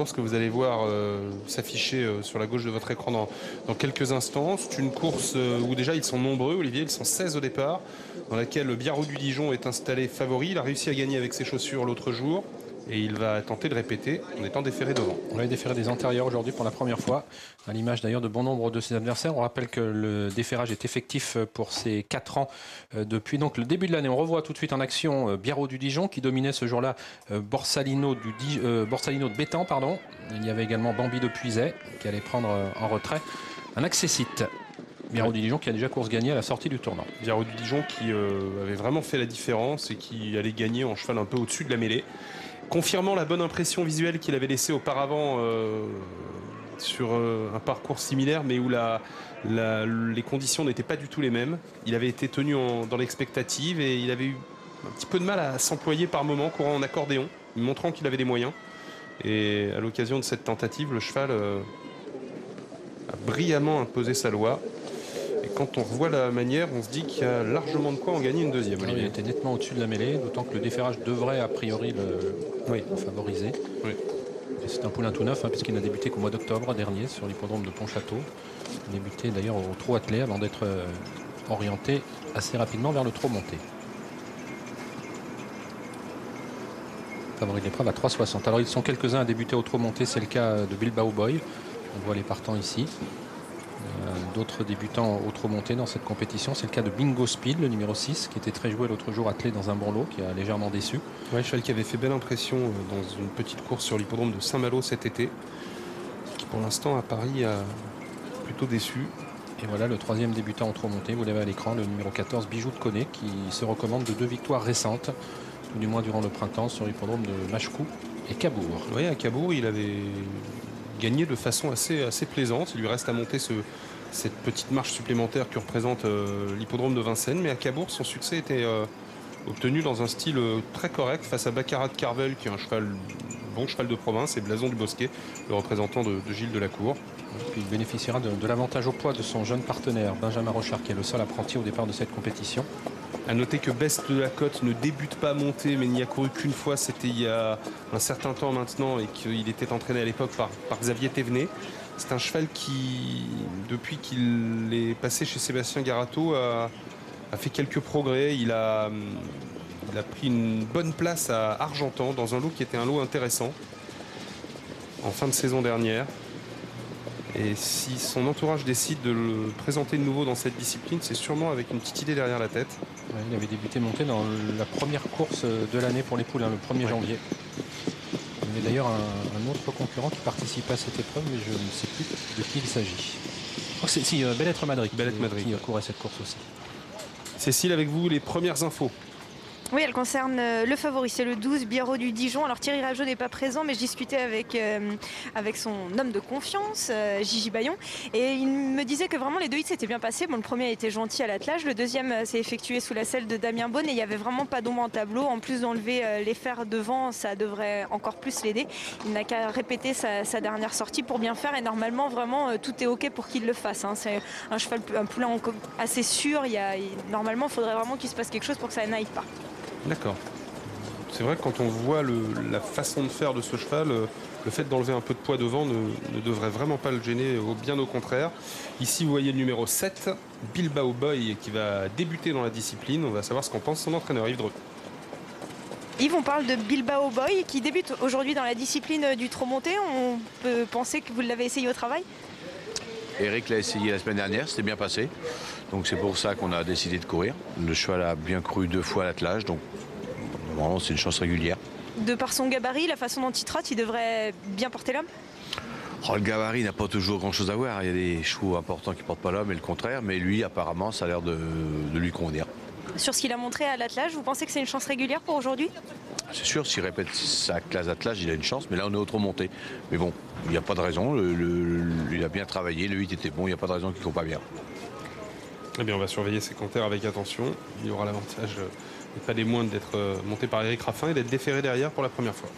Course que vous allez voir s'afficher sur la gauche de votre écran dans quelques instants. C'est une course où déjà ils sont nombreux, Olivier, ils sont 16 au départ, dans laquelle le Biarrot du Dijon est installé favori. Il a réussi à gagner avec ses chaussures l'autre jour et il va tenter de répéter en étant déféré devant. On va déférer des antérieurs aujourd'hui pour la première fois, à l'image d'ailleurs de bon nombre de ses adversaires. On rappelle que le déferrage est effectif pour ces 4 ans depuis donc le début de l'année. On revoit tout de suite en action Biarrot du Dijon qui dominait ce jour-là Borsalino de Bétan, pardon. Il y avait également Bambi de Puiset qui allait prendre en retrait un accessite. Biarrot du Dijon qui a déjà course gagnée à la sortie du tournant. Biarrot du Dijon qui avait vraiment fait la différence et qui allait gagner en cheval un peu au-dessus de la mêlée, confirmant la bonne impression visuelle qu'il avait laissée auparavant sur un parcours similaire, mais où les conditions n'étaient pas du tout les mêmes. Il avait été tenu dans l'expectative et il avait eu un petit peu de mal à s'employer par moment, courant en accordéon, montrant qu'il avait des moyens. Et à l'occasion de cette tentative, le cheval a brillamment imposé sa loi. Et quand on revoit la manière, on se dit qu'il y a largement de quoi en gagner une deuxième. Il était nettement au-dessus de la mêlée, d'autant que le déferrage devrait a priori le favoriser. Oui. C'est un poulain tout neuf, puisqu'il n'a débuté qu'au mois d'octobre dernier sur l'hippodrome de Pontchâteau. Il a débuté d'ailleurs au trot attelé avant d'être orienté assez rapidement vers le trot monté. Favori de l'épreuve à 3,60. Alors ils sont quelques-uns à débuter au trot monté, c'est le cas de Bilbao Boy. On voit les partants ici. D'autres débutants au trot monté dans cette compétition. C'est le cas de Bingo Speed, le numéro 6, qui était très joué l'autre jour attelé dans un bon lot, qui a légèrement déçu. Ouais, cheval qui avait fait belle impression dans une petite course sur l'hippodrome de Saint-Malo cet été, qui pour l'instant à Paris a plutôt déçu. Et voilà le troisième débutant au trot monté, vous l'avez à l'écran, le numéro 14, Bijou de Connet, qui se recommande de 2 victoires récentes, tout du moins durant le printemps, sur l'hippodrome de Machecou et Cabourg. Oui, à Cabourg, il avait gagné de façon assez plaisante. Il lui reste à monter cette petite marche supplémentaire que représente l'hippodrome de Vincennes. Mais à Cabourg, son succès était obtenu dans un style très correct face à Baccarat de Carvel, qui est un bon cheval de province, et Blason du Bosquet, le représentant de Gilles Delacour. Puis il bénéficiera de l'avantage au poids de son jeune partenaire, Benjamin Rochard, qui est le seul apprenti au départ de cette compétition. A noter que Best de la Côte ne débute pas monté, mais n'y a couru qu'une fois, c'était il y a un certain temps maintenant, et qu'il était entraîné à l'époque par Xavier Thévenet. C'est un cheval qui, depuis qu'il est passé chez Sébastien Garato, a fait quelques progrès. Il a pris une bonne place à Argentan, dans un lot qui était un lot intéressant en fin de saison dernière. Et si son entourage décide de le présenter de nouveau dans cette discipline, c'est sûrement avec une petite idée derrière la tête. Ouais, il avait débuté monté dans la première course de l'année pour les poulains, le 1er janvier. Il y avait d'ailleurs un autre concurrent qui participait à cette épreuve, mais je ne sais plus de qui il s'agit. Oh, si, Belle-Être Madrid, qui courait cette course aussi. Cécile, avec vous, les premières infos. Oui, elle concerne le favori, c'est le 12, Biarrot du Dijon. Alors Thierry Rageot n'est pas présent, mais je discutais avec son homme de confiance, Gigi Bayon, et il me disait que vraiment les 2 hits s'étaient bien passés. Bon, le premier a été gentil à l'attelage, le deuxième s'est effectué sous la selle de Damien Beaune et il n'y avait vraiment pas d'ombre en tableau. En plus d'enlever les fers devant, ça devrait encore plus l'aider. Il n'a qu'à répéter sa dernière sortie pour bien faire et normalement vraiment tout est ok pour qu'il le fasse. C'est un poulain assez sûr. Normalement, il faudrait vraiment qu'il se passe quelque chose pour que ça n'aille pas. D'accord. C'est vrai que quand on voit la façon de faire de ce cheval, le fait d'enlever un peu de poids devant ne devrait vraiment pas le gêner, bien au contraire. Ici, vous voyez le numéro 7, Bilbao Boy, qui va débuter dans la discipline. On va savoir ce qu'en pense son entraîneur, Yves Dreux. Yves, on parle de Bilbao Boy qui débute aujourd'hui dans la discipline du trot monté. On peut penser que vous l'avez essayé au travail? Eric l'a essayé la semaine dernière, c'était bien passé. Donc c'est pour ça qu'on a décidé de courir. Le cheval a bien couru 2 fois à l'attelage, donc normalement c'est une chance régulière. De par son gabarit, la façon dont il trotte, il devrait bien porter l'homme? Oh, le gabarit n'a pas toujours grand chose à voir. Il y a des chevaux importants qui ne portent pas l'homme et le contraire, mais lui apparemment ça a l'air de lui convenir. Sur ce qu'il a montré à l'attelage, vous pensez que c'est une chance régulière pour aujourd'hui? C'est sûr, s'il répète sa classe d'attelage, il a une chance, mais là on est au trop monté. Mais bon, il n'y a pas de raison, il a bien travaillé, le 8 était bon, il n'y a pas de raison qu'il ne court pas bien. Eh bien, on va surveiller ses compteurs avec attention. Il y aura l'avantage, et pas des moindres, d'être monté par Eric Raffin et d'être déféré derrière pour la première fois.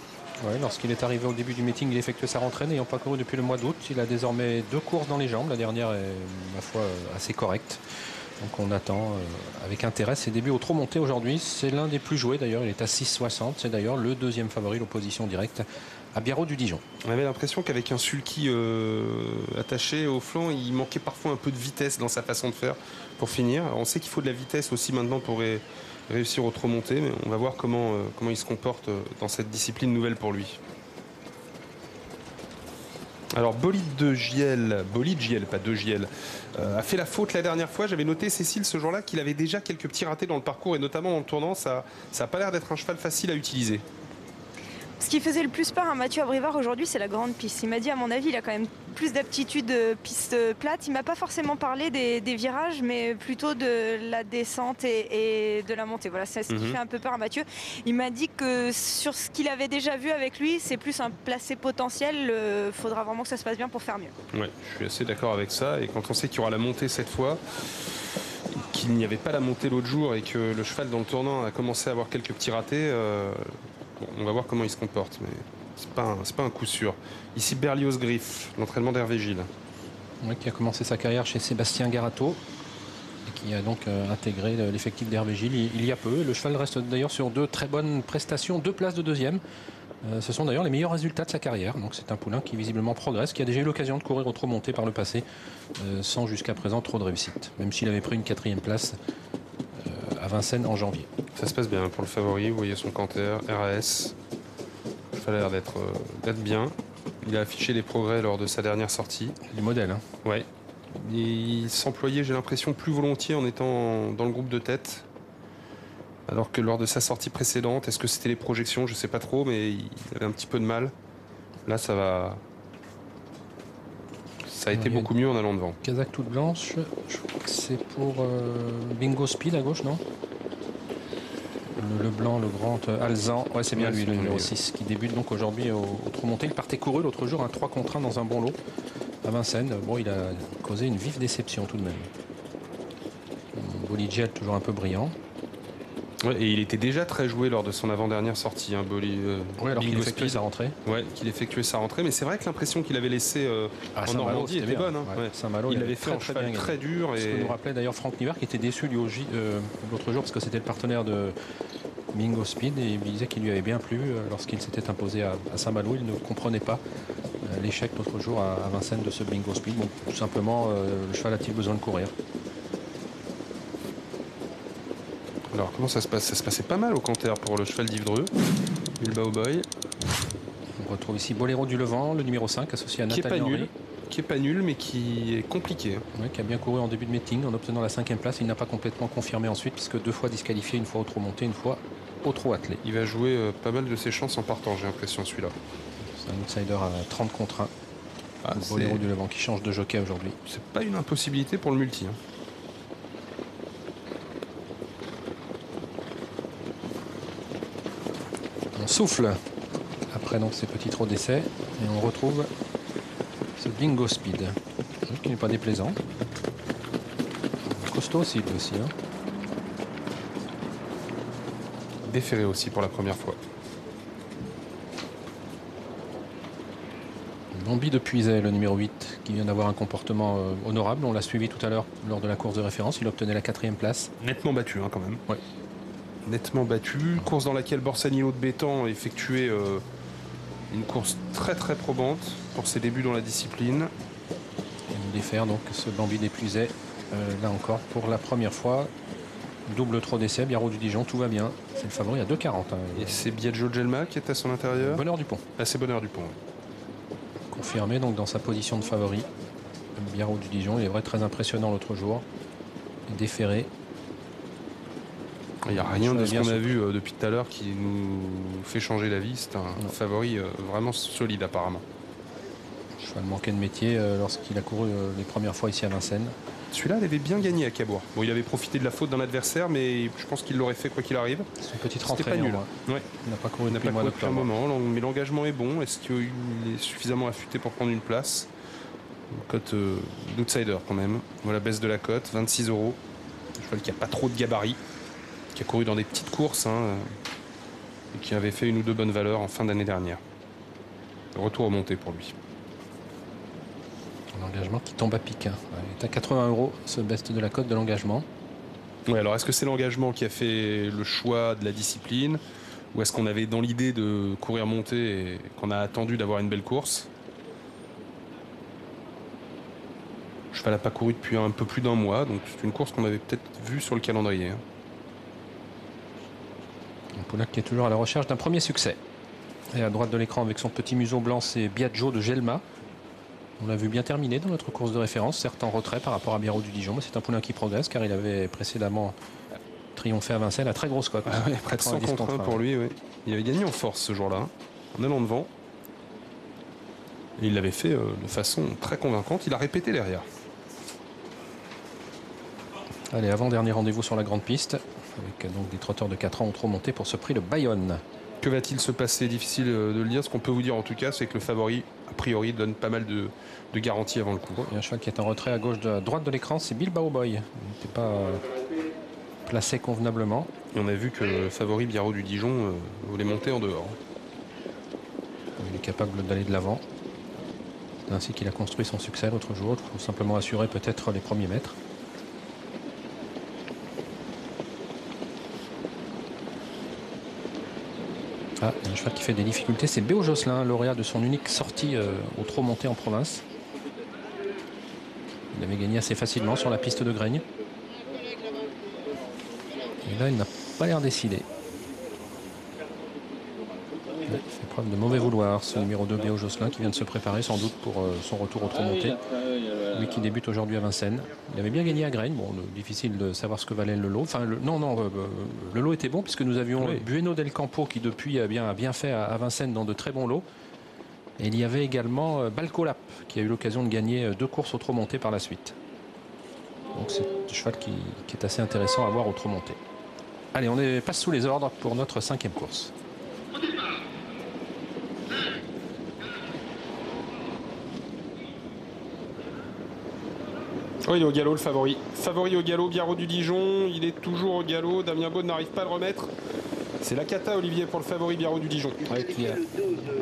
Ouais, lorsqu'il est arrivé au début du meeting, il effectue sa rentrée, n'ayant pas couru depuis le mois d'août. Il a désormais 2 courses dans les jambes, la dernière est, ma foi, assez correcte. Donc on attend avec intérêt ses débuts au trot monté aujourd'hui. C'est l'un des plus joués d'ailleurs, il est à 6,60. C'est d'ailleurs le deuxième favori, l'opposition directe à Biarrot du Dijon. On avait l'impression qu'avec un sulky attaché au flanc, il manquait parfois un peu de vitesse dans sa façon de faire pour finir. Alors, on sait qu'il faut de la vitesse aussi maintenant pour réussir au trot monté, mais on va voir comment il se comporte dans cette discipline nouvelle pour lui. Alors bolide Giel, pas de Giel, a fait la faute la dernière fois. J'avais noté, Cécile, ce jour-là, qu'il avait déjà quelques petits ratés dans le parcours et notamment dans le tournant. Ça n'a pas l'air d'être un cheval facile à utiliser. Ce qui faisait le plus peur à Mathieu Abrivard aujourd'hui, c'est la grande piste. Il m'a dit, à mon avis, il a quand même plus d'aptitude piste plate. Il m'a pas forcément parlé des virages, mais plutôt de la descente et de la montée. Voilà, c'est ce qui fait un peu peur à Mathieu. Il m'a dit que sur ce qu'il avait déjà vu avec lui, c'est plus un placé potentiel. Il faudra vraiment que ça se passe bien pour faire mieux. Ouais, je suis assez d'accord avec ça. Et quand on sait qu'il y aura la montée cette fois, qu'il n'y avait pas la montée l'autre jour et que le cheval dans le tournant a commencé à avoir quelques petits ratés, bon, on va voir comment il se comporte, mais c'est pas un coup sûr. Ici Berlioz Griff, l'entraînement d'Hervé Gilles. Oui, qui a commencé sa carrière chez Sébastien Garato et qui a donc intégré l'effectif d'Hervé Gilles il y a peu. Le cheval reste d'ailleurs sur 2 très bonnes prestations, 2 places de deuxième. Ce sont d'ailleurs les meilleurs résultats de sa carrière. Donc c'est un poulain qui visiblement progresse, qui a déjà eu l'occasion de courir au trot monté par le passé, sans jusqu'à présent trop de réussite, même s'il avait pris une 4e place à Vincennes en janvier. Ça se passe bien pour le favori, vous voyez son canter, RAS. Le cheval a l'air d'être bien. Il a affiché des progrès lors de sa dernière sortie. Les modèles, hein. Ouais. Il s'employait, j'ai l'impression, plus volontiers en étant dans le groupe de tête. Alors que lors de sa sortie précédente, est-ce que c'était les projections? Je sais pas trop, mais il avait un petit peu de mal. Là, ça va. Ça a été beaucoup mieux en allant devant. Casaque toute blanche, je crois que c'est pour Bingo Speed à gauche, non? Le blanc, le grand Alzan, ouais, c'est bien lui, le numéro 6, qui débute donc aujourd'hui au trot monté. Il partait couru l'autre jour, un 3 contre 1 dans un bon lot à Vincennes. Bon, il a causé une vive déception tout de même. Bolide Giel, toujours un peu brillant. Ouais, et il était déjà très joué lors de son avant-dernière sortie. Hein, oui, alors qu'il effectuait sa rentrée. Ouais, qu'il effectuait sa rentrée. Mais c'est vrai que l'impression qu'il avait laissée en Normandie était bonne. Hein. Ouais. Saint-Malo, il l'avait fait en cheval très dur. Ce que nous rappelait d'ailleurs Franck Niver, qui était déçu lui l'autre jour parce que c'était le partenaire de Bingo Speed et il disait qu'il lui avait bien plu lorsqu'il s'était imposé à Saint-Malo. Il ne comprenait pas l'échec l'autre jour à Vincennes de ce Bingo Speed. Bon, tout simplement, le cheval a-t-il besoin de courir? Alors comment ça se passe? Ça se passait pas mal au canter pour le cheval d'Yves Dreux, Bilbao Boy. On retrouve ici Boléro du Levant, le numéro 5, associé à Nathalie Henry. Qui est pas nul, mais qui est compliqué. Oui, qui a bien couru en début de meeting en obtenant la 5e place. Il n'a pas complètement confirmé ensuite, puisque 2 fois disqualifié, une fois au trot monté, une fois au trot attelé. Il va jouer pas mal de ses chances en partant, j'ai l'impression, celui-là. C'est un outsider à 30 contre 1. Boléro du Levant qui change de jockey aujourd'hui. C'est pas une impossibilité pour le multi. Hein. On souffle après donc ces petits trous d'essai et on retrouve ce Bingo Speed qui n'est pas déplaisant. Costaud aussi lui aussi. Hein. Déféré aussi pour la première fois. Bambi de Puiset, le numéro 8, qui vient d'avoir un comportement honorable. On l'a suivi tout à l'heure lors de la course de référence. Il obtenait la 4e place. Nettement battu hein, quand même. Ouais. Nettement battu. Course dans laquelle Borsanilo de Bétan a effectué une course très très probante pour ses débuts dans la discipline. Et nous défaire donc ce Bambi des Puiset, là encore pour la première fois. Double trot d'essai, Biarrot du Dijon, tout va bien. C'est le favori à 2,40. Hein. Et c'est Biagio Gelma qui est à son intérieur. Bonheur du Pont. Ah, c'est Bonheur du Pont. Oui. Confirmé donc dans sa position de favori. Biarrot du Dijon, il est vrai très impressionnant l'autre jour. Déféré. Il n'y a rien de ce qu'on a vu depuis tout à l'heure qui nous fait changer d'avis. C'est un favori vraiment solide apparemment. Le cheval manquait de métier lorsqu'il a couru les premières fois ici à Vincennes. Celui-là, il avait bien gagné à Cabourg. Bon, il avait profité de la faute d'un adversaire, mais je pense qu'il l'aurait fait quoi qu'il arrive. C'est une petite rentrée. C'était pas nul. Ouais. Il n'a pas couru depuis le mois d'octobre. moment, mais l'engagement est bon. Est-ce qu'il est suffisamment affûté pour prendre une place? Cote d'outsider quand même. Voilà, baisse de la cote, 26 €. Un cheval qui n'a pas trop de gabarit, qui a couru dans des petites courses et qui avait fait une ou deux bonnes valeurs en fin d'année dernière. Retour au monté pour lui. L'engagement qui tombe à pic. Hein. Il est à 80 € ce best de la cote de l'engagement. Oui, alors est-ce que c'est l'engagement qui a fait le choix de la discipline Ou est-ce qu'on avait dans l'idée de courir monter et qu'on a attendu d'avoir une belle course? Le cheval n'a pas couru depuis un peu plus d'un mois, donc c'est une course qu'on avait peut-être vue sur le calendrier. Poulain qui est toujours à la recherche d'un premier succès. Et à droite de l'écran avec son petit museau blanc, c'est Biagio de Gelma. On l'a vu bien terminé dans notre course de référence, certes en retrait par rapport à Biarrot du Dijon, mais c'est un poulain qui progresse car il avait précédemment triomphé à Vincennes à très grosse cote. Près de 100 contre 1 pour lui, oui. Il avait gagné en force ce jour-là, en allant devant. Et il l'avait fait de façon très convaincante. Il a répété derrière. Allez, avant-dernier rendez-vous sur la grande piste, avec donc des trotteurs de 4 ans au trot monté pour ce prix de Bayonne. Que va-t-il se passer? Difficile de le dire. Ce qu'on peut vous dire en tout cas, c'est que le favori, a priori, donne pas mal de garanties avant le coup. Il y a un cheval qui est en retrait à gauche, à droite de l'écran, c'est Bilbao Boy. Il n'était pas placé convenablement. Et on a vu que le favori Biarrot du Dijon voulait monter en dehors. Il est capable d'aller de l'avant. C'est ainsi qu'il a construit son succès l'autre jour. Il faut simplement assurer peut-être les premiers mètres. Ah, il y a un cheval qui fait des difficultés, c'est Béo Josselin, lauréat de son unique sortie au trot monté en province. Il avait gagné assez facilement sur la piste de Graigne. Et là, il n'a pas l'air décidé. Il fait preuve de mauvais vouloir, ce numéro 2, Béo Josselin, qui vient de se préparer sans doute pour son retour au trot monté. Lui qui débute aujourd'hui à Vincennes. Il avait bien gagné à Graigne. Bon, difficile de savoir ce que valait le lot. Enfin, le lot était bon puisque nous avions Bueno del Campo qui depuis a bien fait à Vincennes dans de très bons lots. Et il y avait également Balcolap qui a eu l'occasion de gagner 2 courses au trot monté par la suite. Donc c'est un cheval qui est assez intéressant à voir au trot monté. Allez, on passe sous les ordres pour notre 5e course. Oui, il est au galop le favori. Favori au galop, Biarrot du Dijon. Il est toujours au galop. Damien Baud n'arrive pas à le remettre. C'est la cata, Olivier, pour le favori Biarrot du Dijon. Ouais, qui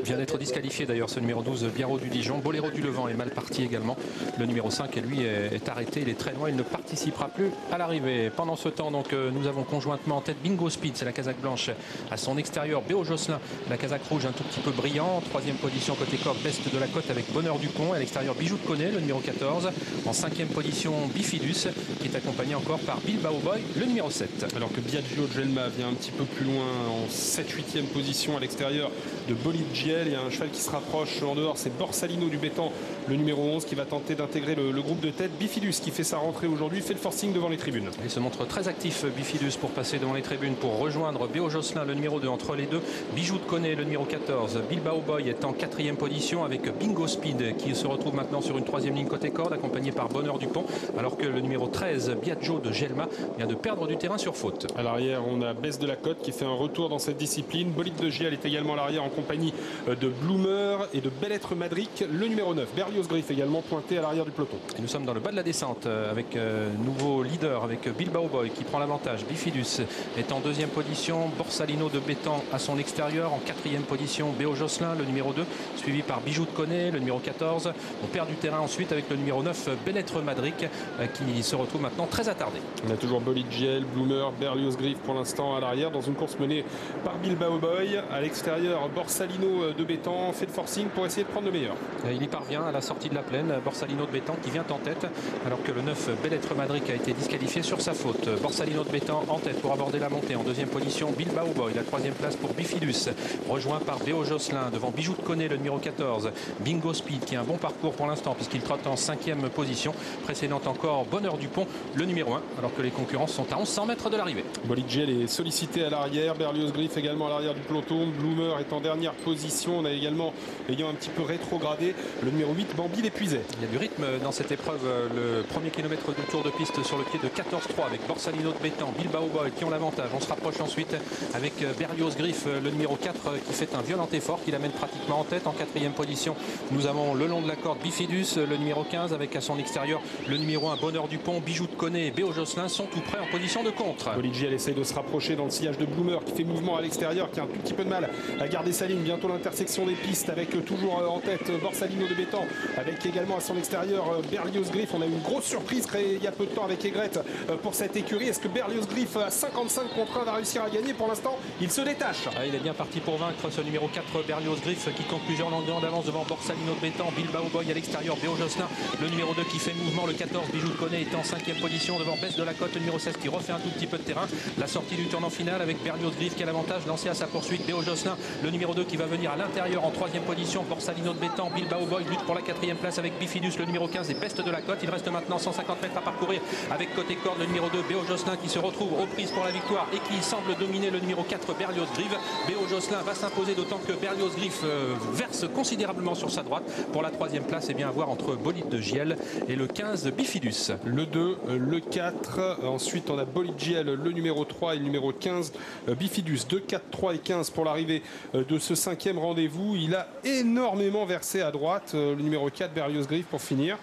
vient d'être disqualifié d'ailleurs, ce numéro 12, Biarrot du Dijon. Boléro du Levant est mal parti également. Le numéro 5, lui, est arrêté. Il est très loin. Il ne participera plus à l'arrivée. Pendant ce temps, donc, nous avons conjointement en tête Bingo Speed, c'est la casaque blanche. À son extérieur, Béo Josselin, la casaque rouge un tout petit peu brillant. 3e position côté corde, Best de la Côte avec Bonheur Dupont. À l'extérieur, Bijou de Connet, le numéro 14. En 5e position, Bifidus, qui est accompagné encore par Bilbao Boy, le numéro 7. Alors que Biagio de Gelma vient un petit peu plus loin en 7-8e position à l'extérieur de Bolide Giel. Il y a un cheval qui se rapproche en dehors, c'est Borsalino du Bétan, le numéro 11, qui va tenter d'intégrer le groupe de tête. Bifidus qui fait sa rentrée aujourd'hui, fait le forcing devant les tribunes. Il se montre très actif, Bifidus, pour passer devant les tribunes, pour rejoindre Béo Josselin, le numéro 2, entre les deux. Bijou de Connet, le numéro 14. Bilbao Boy est en 4e position avec Bingo Speed qui se retrouve maintenant sur une 3e ligne côté corde, accompagné par Bonheur Dupont, alors que le numéro 13, Biagio de Gelma, vient de perdre du terrain sur faute. À l'arrière, on a Bess de la Côte qui fait un retour dans cette discipline. Bolide de Giel est également à l'arrière en compagnie de Bloomer et de Bel-Être Madric, le numéro 9. Berlioz Griff également pointé à l'arrière du peloton. Et nous sommes dans le bas de la descente avec nouveau leader avec Bilbao Boy qui prend l'avantage. Bifidus est en 2e position. Borsalino de Bétan à son extérieur. En 4e position, Béo Josselin, le numéro 2, suivi par Bijou de Connet, le numéro 14. On perd du terrain ensuite avec le numéro 9, Bel-Être Madric, qui se retrouve maintenant très attardé. On a toujours Bolide Giel, Bloomer, Berlioz Griff pour l'instant à l'arrière dans une course menée par Bilbao Boy. À l'extérieur, Borsalino de Bétan fait le forcing pour essayer de prendre le meilleur. Il y parvient à la sortie de la plaine. Borsalino de Bétan qui vient en tête alors que le 9, Bel-Être Madric, a été disqualifié sur sa faute. Borsalino de Bétan en tête pour aborder la montée. En 2e position, Bilbao Boy. La 3e place pour Bifidus, rejoint par Béo Josselin devant Bijou de Connet, le numéro 14. Bingo Speed qui a un bon parcours pour l'instant puisqu'il trotte en 5e position. Précédente encore Bonheur Dupont, le numéro 1, alors que les concurrents sont à 1100 mètres de l'arrivée. Bolide Giel est sollicité à l'arrière. Berlioz Griff également à l'arrière du peloton. Bloomer est en dernière position. On a également, ayant un petit peu rétrogradé, le numéro 8, Bambi l'Épuisé. Il y a du rythme dans cette épreuve. Le premier kilomètre du tour de piste sur le pied de 14-3 avec Borsalino de Bétan, Bilbao Boy qui ont l'avantage. On se rapproche ensuite avec Berlioz Griff, le numéro 4, qui fait un violent effort, qui l'amène pratiquement en tête. En 4e position, nous avons le long de la corde Bifidus, le numéro 15, avec à son extérieur le numéro 1, Bonheur Dupont. Bijou de Connet et Béo Josselin sont tout près en position de contre. Bolide Giel essaye de se rapprocher dans le sillage de Bloomer qui fait mouvement à l'extérieur, qui a un tout petit peu de mal à garder sa ligne. Bientôt l'intersection des pistes avec toujours en tête Borsalino de Bétan, avec également à son extérieur Berlioz Griff. On a eu une grosse surprise créée il y a peu de temps avec Aigrette pour cette écurie. Est-ce que Berlioz Griff à 55 contre 1 va réussir à gagner? Pour l'instant, il se détache. Il est bien parti pour vaincre ce numéro 4 Berlioz Griff qui compte plusieurs longueurs d'avance devant Borsalino de Bétan. Bilbao Boy à l'extérieur, Béo Josselin, le numéro 2 qui fait mouvement, le 14 Bijou de Poney est en 5e position devant Besse de la Côte, le numéro 16 qui refait un tout petit peu de terrain. La sortie du tournant final avec Berlioz Griff qui a l'avantage, lancé à sa poursuite. Béo Josselin, le numéro 2 qui va venir à l'intérieur en 3e position. Borsalino de Bétan, Bilbao Boy lutte pour la 4e place avec Bifidus, le numéro 15 et Beste de la Côte. Il reste maintenant 150 mètres à parcourir avec côté corde le numéro 2 Béo Josselin qui se retrouve aux prises pour la victoire et qui semble dominer le numéro 4 Berlioz Griff. Béo Josselin va s'imposer, d'autant que Berlioz Griff verse considérablement sur sa droite. Pour la 3e place, et bien à voir entre Bolide de Giel et le 15 Bifidus. Le 2, le 4, ensuite on a Bolide Giel, le numéro 3 et le numéro 15 Bifidus. 2, 4, 3 et 15 pour l'arrivée de ce 5e rendez-vous. Il a énormément versé à droite, le numéro 4 Berlioz Griff pour finir.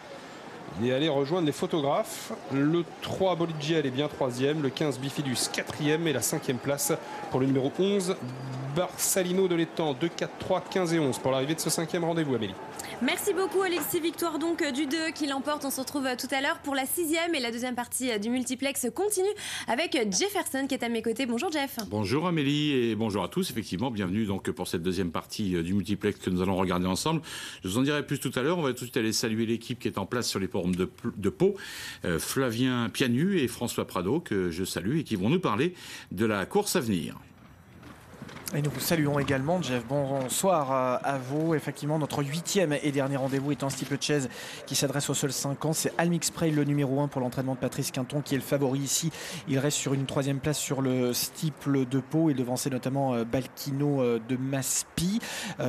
Il est allé rejoindre les photographes. Le 3 Bolide Giel est bien 3e, le 15 Bifidus 4e et la 5e place pour le numéro 11 Borsalino de l'Étang. 2, 4, 3, 15 et 11 pour l'arrivée de ce 5e rendez-vous, Amélie. Merci beaucoup Alexis, victoire donc du 2 qui l'emporte. On se retrouve tout à l'heure pour la 6e et la 2e partie du multiplex continue avec Jefferson qui est à mes côtés. Bonjour Jeff. Bonjour Amélie et bonjour à tous. Effectivement, bienvenue donc pour cette 2e partie du multiplex que nous allons regarder ensemble. Je vous en dirai plus tout à l'heure. On va tout de suite aller saluer l'équipe qui est en place sur les forums de Pau, Flavien Pianu et François Prado que je salue et qui vont nous parler de la course à venir. Et nous vous saluons également, Jeff. Bonsoir à vous. Effectivement, notre 8e et dernier rendez-vous est un steeplechase qui s'adresse aux seuls 5 ans. C'est Almix Prail, le numéro 1 pour l'entraînement de Patrice Quinton, qui est le favori ici. Il reste sur une 3e place sur le steeple de Pau et devancé notamment Balkino de Maspi,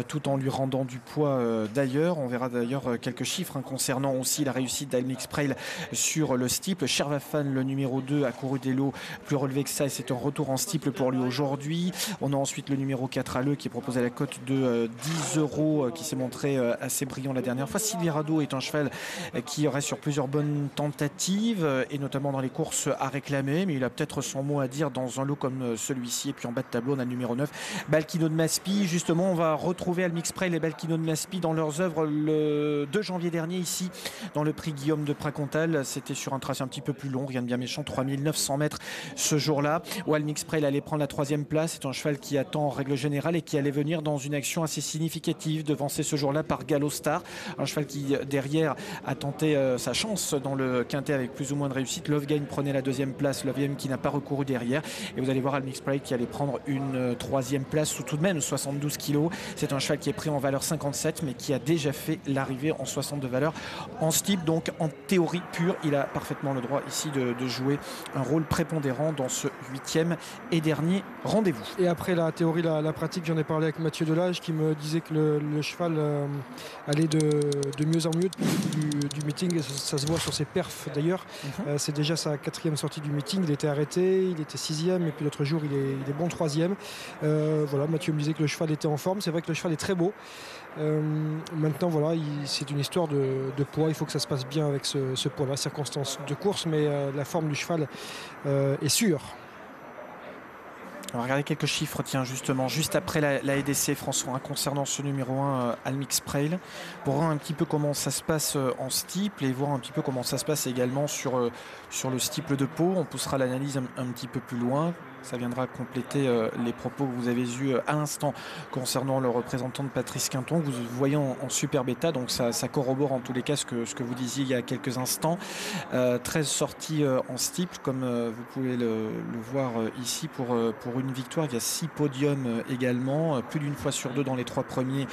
tout en lui rendant du poids d'ailleurs. On verra d'ailleurs quelques chiffres concernant aussi la réussite d'Almix Prail sur le steeple. Shervafan, le numéro 2, a couru des lots plus relevés que ça et c'est un retour en steeple pour lui aujourd'hui. On a ensuite le numéro 4 Alleux qui est proposé à la cote de 10 €, qui s'est montré assez brillant la dernière fois. Silverado est un cheval qui reste sur plusieurs bonnes tentatives et notamment dans les courses à réclamer, mais il a peut-être son mot à dire dans un lot comme celui-ci. Et puis en bas de tableau on a le numéro 9 Balkino de Maspi. Justement, on va retrouver Almix Prail et Balkino de Maspi dans leurs œuvres le 2 janvier dernier ici dans le prix Guillaume de Pracontal. C'était sur un tracé un petit peu plus long, rien de bien méchant, 3900 mètres ce jour-là, où Almix Prail allait prendre la 3e place. C'est un cheval qui attend en règle générale et qui allait venir dans une action assez significative, devancé ce jour-là par Gallo Star, un cheval qui derrière a tenté sa chance dans le quintet avec plus ou moins de réussite. Love Game prenait la 2e place, Love Game qui n'a pas recouru derrière, et vous allez voir Almix Prail qui allait prendre une 3e place sous tout de même 72 kg. C'est un cheval qui est pris en valeur 57 mais qui a déjà fait l'arrivée en 60 de valeur en steeple, donc en théorie pure il a parfaitement le droit ici de jouer un rôle prépondérant dans ce 8e et dernier rendez-vous. Et après la théorie, la pratique, j'en ai parlé avec Mathieu Delage qui me disait que le cheval allait de mieux en mieux du meeting, et ça se voit sur ses perfs d'ailleurs. C'est déjà sa 4e sortie du meeting, il était arrêté, il était 6e et puis l'autre jour il est bon 3e. Voilà, Mathieu me disait que le cheval était en forme, c'est vrai que le cheval est très beau. Maintenant voilà, c'est une histoire de poids, il faut que ça se passe bien avec ce poids-là, circonstance de course, mais la forme du cheval est sûre. On va regarder quelques chiffres, tiens, justement, juste après la EDC, François, concernant ce numéro 1, Almix Prail, pour voir un petit peu comment ça se passe en steeple et voir un petit peu comment ça se passe également sur le steeple de Pau. On poussera l'analyse un petit peu plus loin. Ça viendra compléter les propos que vous avez eus à l'instant concernant le représentant de Patrice Quinton. Vous voyez en super bêta, donc ça corrobore en tous les cas ce que vous disiez il y a quelques instants. 13 sorties en steeple, comme vous pouvez le voir ici pour une victoire. Il y a 6 podiums également, plus d'une fois sur 2 dans les 3 premiers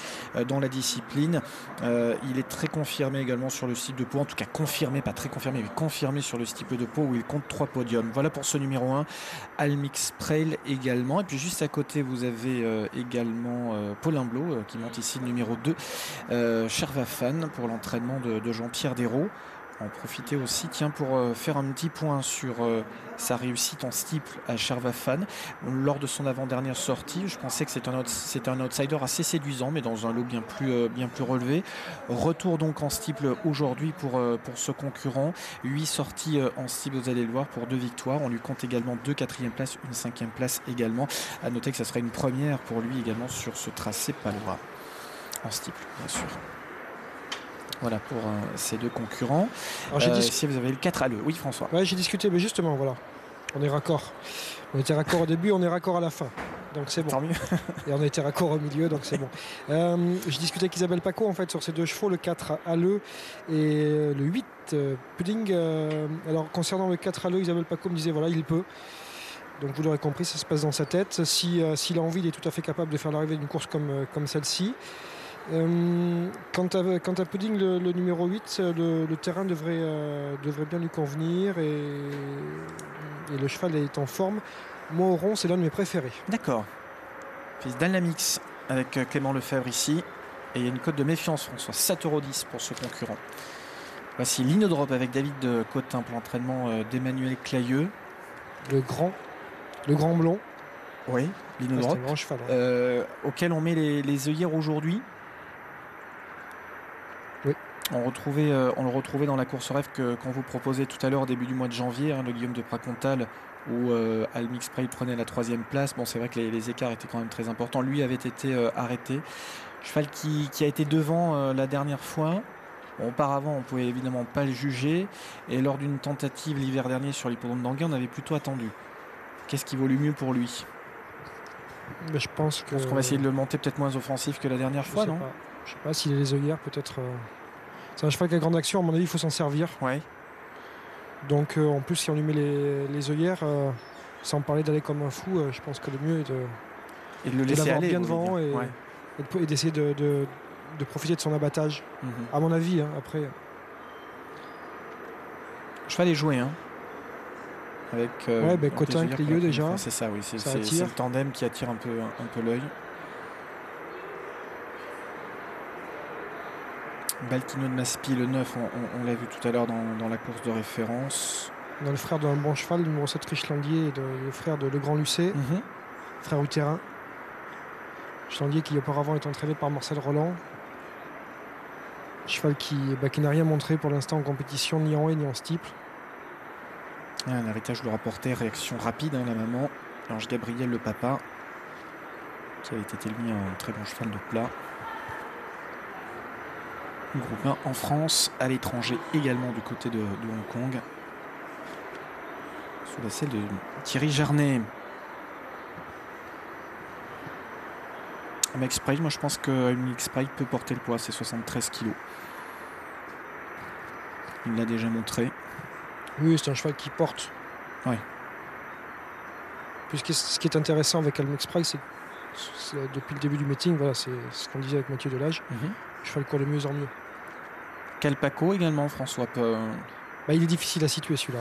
dans la discipline. Il est très confirmé également sur le steeple de Pau, en tout cas confirmé, pas très confirmé, mais confirmé sur le steeple de Pau où il compte 3 podiums. Voilà pour ce numéro 1, Almix Prail également. Et puis juste à côté vous avez également Paulin Blot qui monte ici le numéro 2, Shervafan pour l'entraînement de Jean-Pierre Desraux. En profiter aussi, tiens, pour faire un petit point sur sa réussite en steeple à Chervafan. Lors de son avant-dernière sortie, je pensais que c'était un outsider assez séduisant, mais dans un lot bien plus relevé. Retour donc en steeple aujourd'hui pour ce concurrent. 8 sorties en steeple, vous allez le voir, pour 2 victoires. On lui compte également 2 quatrièmes places, une 5e place également. À noter que ça sera une première pour lui également sur ce tracé palois. En steeple, bien sûr. Voilà pour ces 2 concurrents. Alors, si vous avez le 4 à l'E. Oui, François. Ouais, j'ai discuté, mais justement, voilà. On est raccord. On était raccord au début, on est raccord à la fin. Donc c'est bon. Tant mieux. Et on a été raccord au milieu, donc c'est bon. J'ai discuté avec Isabelle Paco en fait sur ces 2 chevaux, le 4 à l'E et le 8 Pudding. Alors concernant le 4 à l'E, Isabelle Paco me disait voilà, il peut. Donc vous l'aurez compris, ça se passe dans sa tête. S'il a envie, il est tout à fait capable de faire l'arrivée d'une course comme celle-ci. Quant à Pudding, le numéro 8, le terrain devrait bien lui convenir et le cheval est en forme. Moi, au rond, c'est l'un de mes préférés. D'accord. Fils d'Alnamix avec Clément Lefebvre ici. Et il y a une cote de méfiance, François. 7,10 € pour ce concurrent. Voici l'Inodrop avec David Cotin pour l'entraînement d'Emmanuel Clayeux. Le grand blond. Oui, l'Inodrop. C'est un grand cheval. Auquel on met les œillères aujourd'hui. Oui. On le retrouvait dans la course rêve qu'on vous proposait tout à l'heure au début du mois de janvier, le Guillaume de Pracontal, où Almix Prey prenait la 3e place. Bon, c'est vrai que les écarts étaient quand même très importants. Lui avait été arrêté. Cheval qui a été devant la dernière fois. Bon, auparavant, on ne pouvait évidemment pas le juger. Et lors d'une tentative l'hiver dernier sur l'hippodrome d'Anguin, on avait plutôt attendu. Qu'est-ce qui vaut le mieux pour lui? Mais je pense qu'on va essayer de le monter peut-être moins offensif que la dernière fois, non? Je sais pas s'il a les œillères, peut-être. C'est un cheval qui a grande action, à mon avis, il faut s'en servir. Ouais. Donc en plus, si on lui met les œillères, sans parler d'aller comme un fou, je pense que le mieux est de le laisser aller bien devant et d'essayer de profiter de son abattage. À mon avis, après. Le cheval est joué, hein. Avec Cotin, Clieux déjà. C'est ça, oui. C'est le tandem qui attire un peu l'œil. Baltino de Maspi, le 9, on l'a vu tout à l'heure dans la course de référence. On a le frère d'un bon cheval, le numéro 7 Richlandier, et le frère de Le Grand Lucet, frère Uterrain. Richlandier qui auparavant est entraîné par Marcel Roland. Cheval qui n'a rien montré pour l'instant en compétition, ni en haie ni en steeple. Un héritage le rapportait, réaction rapide, la maman. Ange Gabriel, le papa, qui avait été lui un très bon cheval de plat. Groupe 1 en France, à l'étranger également du côté de Hong Kong. Sous la selle de Thierry Jarnet. Max Pride, moi je pense que Max Pride peut porter le poids, c'est 73 kg. Il l'a déjà montré. Oui, c'est un cheval qui porte. Oui. Puis ce qui est intéressant avec Almex Pride, c'est depuis le début du meeting, voilà, c'est ce qu'on disait avec Mathieu Delage. Le cheval court de mieux en mieux. Calpaco également, François. Il est difficile à situer celui-là.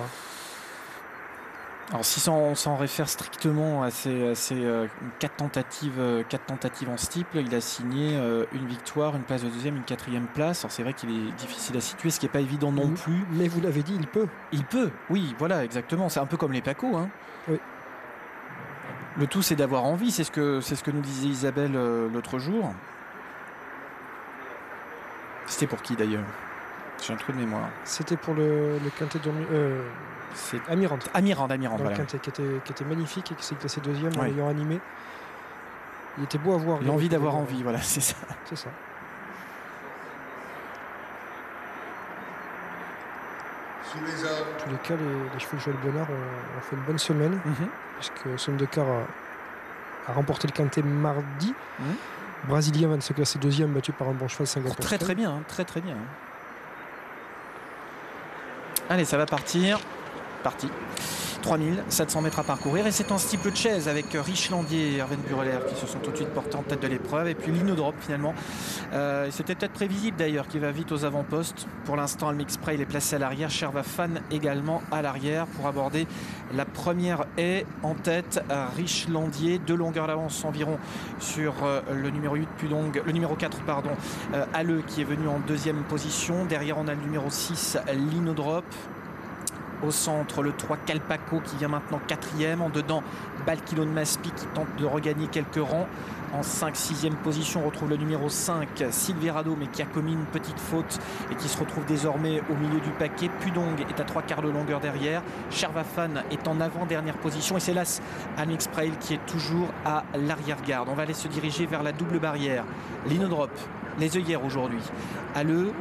Alors si on s'en réfère strictement à ces 4 tentatives en steeple, il a signé une victoire, une place de 2e, une 4e place. Alors c'est vrai qu'il est difficile à situer, ce qui n'est pas évident non plus. Mais vous l'avez dit, il peut. Il peut, oui, voilà, exactement. C'est un peu comme les Paco. Hein. Oui. Le tout, c'est d'avoir envie. C'est ce que nous disait Isabelle l'autre jour. C'était pour qui d'ailleurs? J'ai un trou de mémoire. C'était pour le quintet c'est Amirante. Voilà. Quintet qui était magnifique et qui s'est classé 2e en ayant animé. Il était beau à voir. L'envie d'avoir envie, voilà, c'est ça. C'est ça. En tous les cas, les chevaux de Joël Bonnard ont fait une bonne semaine, puisque Sondecar a remporté le quintet mardi. Brésilien va se classer 2e, battu par un bon cheval Singapour. Très bien, très bien. Allez, ça va partir. Parti. 3700 mètres à parcourir et c'est un steeplechase avec Richlandier et Hervé Bureler qui se sont tout de suite portés en tête de l'épreuve et puis Linodrop finalement. C'était peut-être prévisible d'ailleurs qui va vite aux avant-postes. Pour l'instant Almix Preil est placé à l'arrière, Sherva Fan également à l'arrière pour aborder la première haie. En tête Richlandier, 2 longueurs d'avance environ sur le numéro 8 Pudong, le numéro 4 pardon, Halleux qui est venu en deuxième position. Derrière on a le numéro 6 Linodrop. Au centre, le 3 Calpaco qui vient maintenant 4e. En dedans, Balkilon Maspi qui tente de regagner quelques rangs. En 5-6e position, on retrouve le numéro 5 Silverado, mais qui a commis une petite faute et qui se retrouve désormais au milieu du paquet. Pudong est à 3/4 de longueur derrière. Sherva Fan est en avant-dernière position. Et c'est l'As Almix Preil qui est toujours à l'arrière-garde. On va aller se diriger vers la double barrière. Linodrop, les œillères aujourd'hui. Halleux,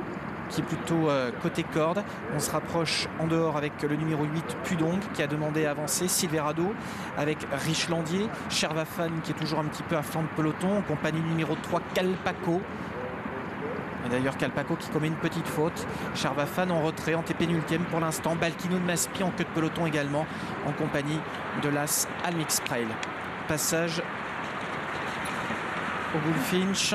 qui est plutôt côté corde. On se rapproche en dehors avec le numéro 8 Pudong qui a demandé à avancer. Silverado avec Richlandier. Sherva Fan qui est toujours un petit peu à flanc de peloton. En compagnie du numéro 3 Calpaco. Et d'ailleurs Calpaco qui commet une petite faute. Sherva Fan en retrait, en TP-8e pour l'instant. Balkino de Maspi en queue de peloton également en compagnie de l'As Almix Preil. Passage au Bullfinch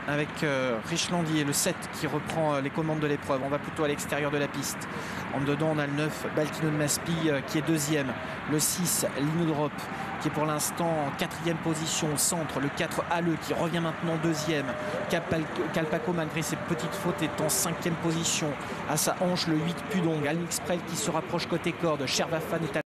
avec Richlandier, le 7 qui reprend les commandes de l'épreuve. On va plutôt à l'extérieur de la piste. En dedans, on a le 9 Balkino de Maspi qui est 2e. Le 6 Linodrop qui est pour l'instant en 4e position au centre. Le 4 Halleux qui revient maintenant 2e. Calpaco, malgré ses petites fautes, est en 5e position. À sa hanche, le 8 Pudong. Almix Preil qui se rapproche côté corde. Sherva Fan est à